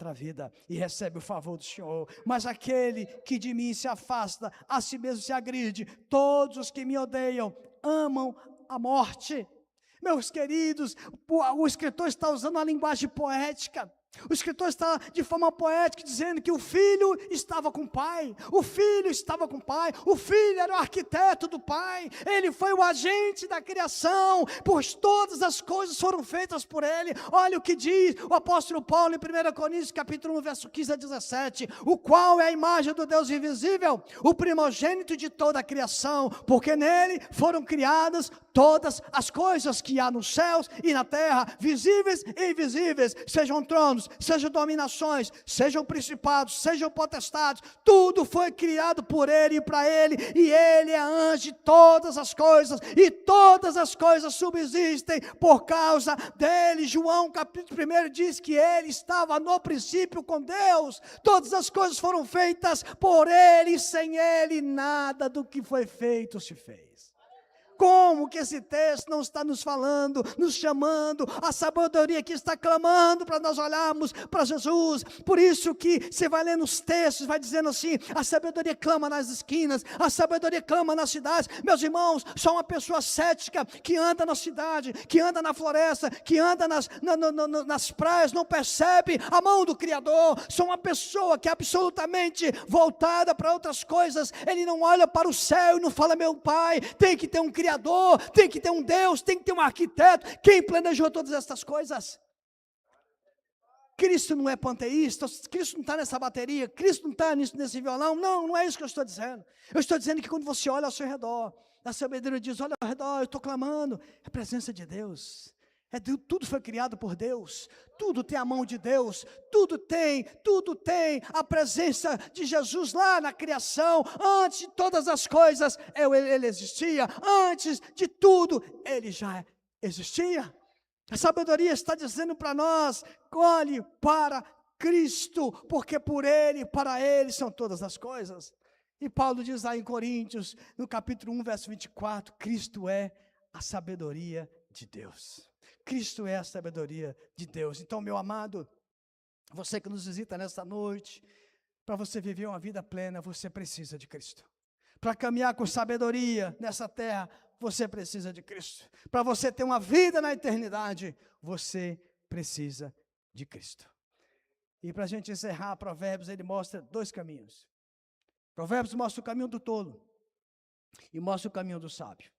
a vida e recebe o favor do Senhor, mas aquele que de mim se afasta, a si mesmo se agride. Todos os que me odeiam amam a morte. Meus queridos, o escritor está usando uma linguagem poética. O escritor está de forma poética dizendo que o filho estava com o pai, o filho estava com o pai, o filho era o arquiteto do pai, ele foi o agente da criação, pois todas as coisas foram feitas por ele. Olha o que diz o apóstolo Paulo em 1 Coríntios capítulo 1, verso 15 a 17, o qual é a imagem do Deus invisível, o primogênito de toda a criação, porque nele foram criadas todas as coisas que há nos céus e na terra, visíveis e invisíveis, sejam tronos, sejam dominações, sejam principados, sejam potestades, tudo foi criado por ele e para ele, e ele é antes de todas as coisas, e todas as coisas subsistem por causa dele. João capítulo 1 diz que ele estava no princípio com Deus, todas as coisas foram feitas por ele, e sem ele nada do que foi feito se fez. Como que esse texto não está nos falando, nos chamando, a sabedoria que está clamando para nós olharmos para Jesus? Por isso que você vai lendo os textos, vai dizendo assim, a sabedoria clama nas esquinas, a sabedoria clama nas cidades. Meus irmãos, só uma pessoa cética que anda na cidade, que anda na floresta, que anda nas praias, não percebe a mão do Criador. Só uma pessoa que é absolutamente voltada para outras coisas, ele não olha para o céu e não fala, meu Pai, tem que ter um Criador, tem que ter um Deus, tem que ter um arquiteto. Quem planejou todas essas coisas? Cristo não é panteísta, Cristo não está nessa bateria, Cristo não está nesse violão. Não é isso que eu estou dizendo. Eu estou dizendo que quando você olha ao seu redor, a sabedoria diz, olha ao redor, eu estou clamando, é a presença de Deus. Tudo foi criado por Deus, tudo tem a mão de Deus, tudo tem a presença de Jesus lá na criação. Antes de todas as coisas, ele existia, antes de tudo, ele já existia. A sabedoria está dizendo para nós, olhe para Cristo, porque por Ele, para Ele são todas as coisas. E Paulo diz lá em Coríntios, no capítulo 1, verso 24, Cristo é a sabedoria de Deus. Cristo é a sabedoria de Deus. Então, meu amado, você que nos visita nesta noite, para você viver uma vida plena, você precisa de Cristo. Para caminhar com sabedoria nessa terra, você precisa de Cristo. Para você ter uma vida na eternidade, você precisa de Cristo. E para a gente encerrar, Provérbios, ele mostra dois caminhos. Provérbios mostra o caminho do tolo e mostra o caminho do sábio.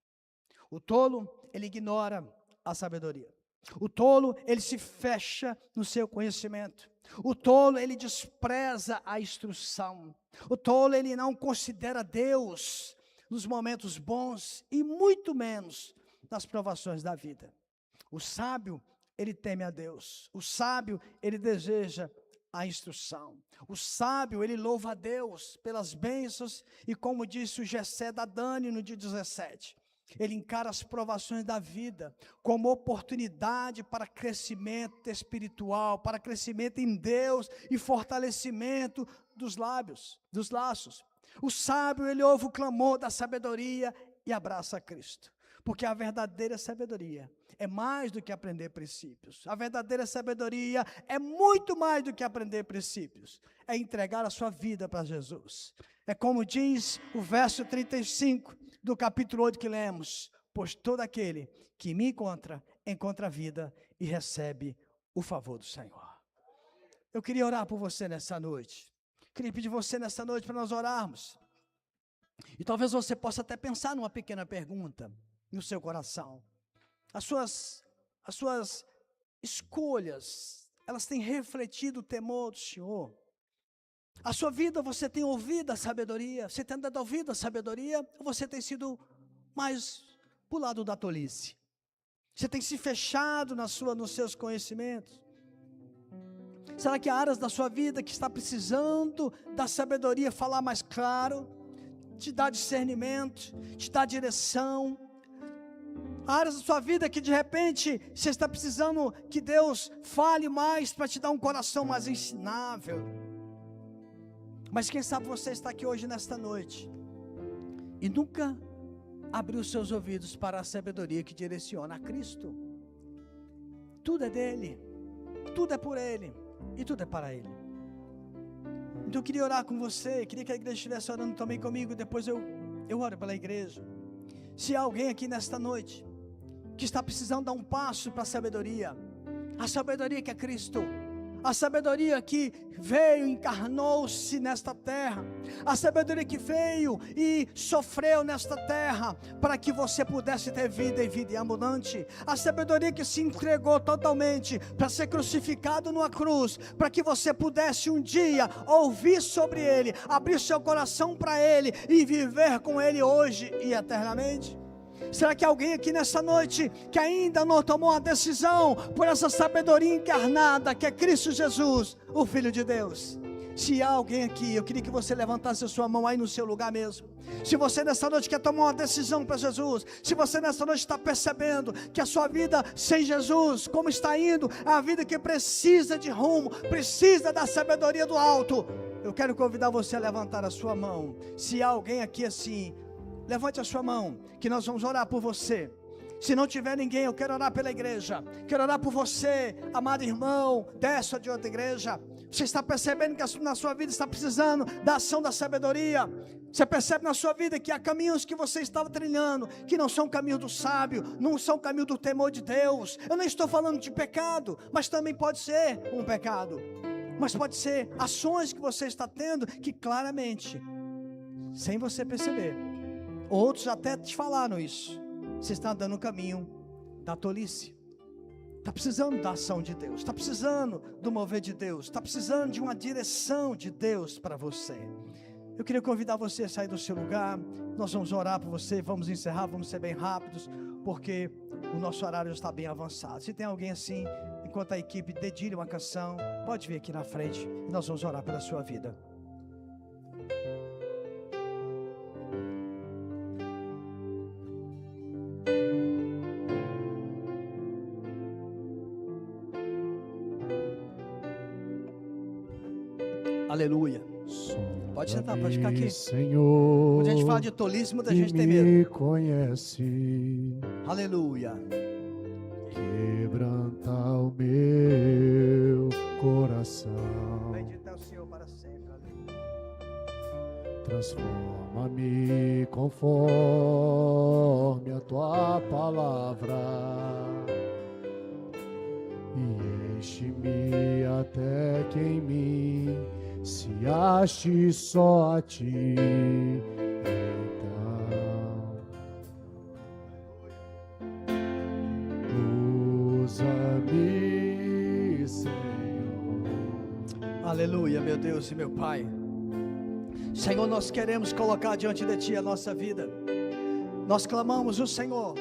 O tolo, ele ignora a sabedoria. O tolo, ele se fecha no seu conhecimento. O tolo, ele despreza a instrução. O tolo, ele não considera Deus nos momentos bons e muito menos nas provações da vida. O sábio, ele teme a Deus. O sábio, ele deseja a instrução. O sábio, ele louva a Deus pelas bênçãos e, como disse o Gessé da Dani no dia 17, ele encara as provações da vida como oportunidade para crescimento espiritual, para crescimento em Deus e fortalecimento dos laços. O sábio, ele ouve o clamor da sabedoria e abraça a Cristo. Porque a verdadeira sabedoria é mais do que aprender princípios. A verdadeira sabedoria é muito mais do que aprender princípios. É entregar a sua vida para Jesus. É como diz o verso 35 do capítulo 8 que lemos. Pois todo aquele que me encontra a vida e recebe o favor do Senhor. Eu queria orar por você nessa noite. Queria pedir você nessa noite para nós orarmos. E talvez você possa até pensar numa pequena pergunta no seu coração. As suas escolhas, elas têm refletido o temor do Senhor? A sua vida, você tem ouvido a sabedoria? Você tem dado ouvido a sabedoria? Ou você tem sido mais para o lado da tolice? Você tem se fechado nos seus conhecimentos? Será que há áreas da sua vida que está precisando da sabedoria falar mais claro, te dar discernimento, te dar direção? Há áreas da sua vida que de repente você está precisando que Deus fale mais para te dar um coração mais ensinável. Mas quem sabe você está aqui hoje nesta noite e nunca abriu seus ouvidos para a sabedoria que direciona a Cristo. Tudo é dele, tudo é por ele e tudo é para ele. Então eu queria orar com você, queria que a igreja estivesse orando também comigo, depois eu oro pela igreja. Se há alguém aqui nesta noite que está precisando dar um passo para a sabedoria que é Cristo, a sabedoria que veio, encarnou-se nesta terra, a sabedoria que veio e sofreu nesta terra, para que você pudesse ter vida e vida abundante, a sabedoria que se entregou totalmente para ser crucificado numa cruz, para que você pudesse um dia ouvir sobre Ele, abrir seu coração para Ele e viver com Ele hoje e eternamente. Será que alguém aqui nessa noite que ainda não tomou a decisão por essa sabedoria encarnada que é Cristo Jesus, o Filho de Deus? Se há alguém aqui, eu queria que você levantasse a sua mão aí no seu lugar mesmo. Se você nessa noite quer tomar uma decisão para Jesus, se você nessa noite está percebendo que a sua vida sem Jesus, como está indo, é a vida que precisa de rumo, precisa da sabedoria do alto, eu quero convidar você a levantar a sua mão. Se há alguém aqui assim, levante a sua mão, que nós vamos orar por você. Se não tiver ninguém, eu quero orar pela igreja. Quero orar por você, amado irmão, dessa ou de outra igreja. Você está percebendo que na sua vida está precisando da ação da sabedoria. Você percebe na sua vida que há caminhos que você estava trilhando, que não são caminhos do sábio, não são caminhos do temor de Deus. Eu não estou falando de pecado, mas também pode ser um pecado. Mas pode ser ações que você está tendo que claramente, sem você perceber, outros até te falaram isso, você está andando no caminho da tolice. Está precisando da ação de Deus, está precisando do mover de Deus, está precisando de uma direção de Deus para você. Eu queria convidar você a sair do seu lugar. Nós vamos orar por você, vamos encerrar, vamos ser bem rápidos, porque o nosso horário está bem avançado. Se tem alguém assim, enquanto a equipe dedilha uma canção, pode vir aqui na frente e nós vamos orar pela sua vida. Aleluia. Pode sentar, pode ficar aqui. Senhor, quando a gente fala de tolice, muita gente tem me medo. conhece, Aleluia. quebranta o meu coração, Bendito é o Senhor para sempre. Aleluia. transforma-me conforme a tua palavra e enche-me até que em mim se ache só a ti. Então usa-me, Senhor. Aleluia, meu Deus e meu Pai. Senhor, nós queremos colocar diante de Ti a nossa vida. Nós clamamos o Senhor,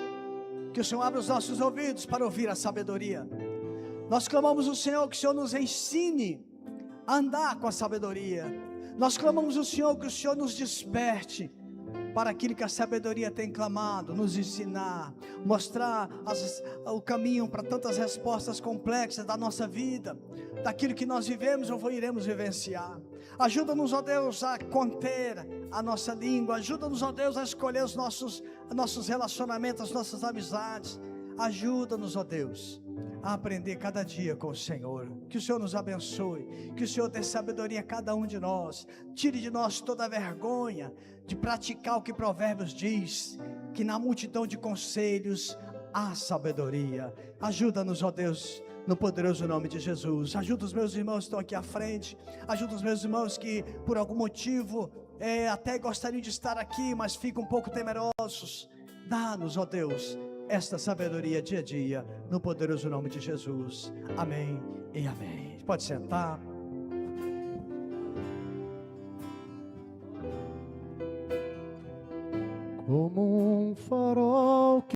que o Senhor abra os nossos ouvidos para ouvir a sabedoria. Nós clamamos o Senhor, que o Senhor nos ensine a andar com a sabedoria. Nós clamamos o Senhor, que o Senhor nos desperte para aquilo que a sabedoria tem clamado, nos ensinar, mostrar o caminho para tantas respostas complexas da nossa vida, daquilo que nós vivemos ou iremos vivenciar. Ajuda-nos, ó Deus, a conter a nossa língua. Ajuda-nos, ó Deus, a escolher os nossos relacionamentos, as nossas amizades. Ajuda-nos, ó Deus, a aprender cada dia com o Senhor. Que o Senhor nos abençoe, que o Senhor dê sabedoria a cada um de nós, tire de nós toda a vergonha de praticar o que Provérbios diz, que na multidão de conselhos há sabedoria. Ajuda-nos, ó Deus, no poderoso nome de Jesus. Ajuda os meus irmãos que estão aqui à frente, ajuda os meus irmãos que por algum motivo até gostariam de estar aqui, mas ficam um pouco temerosos. Dá-nos, ó Deus, esta sabedoria dia a dia, no poderoso nome de Jesus. Amém e amém. Pode sentar. Como um farol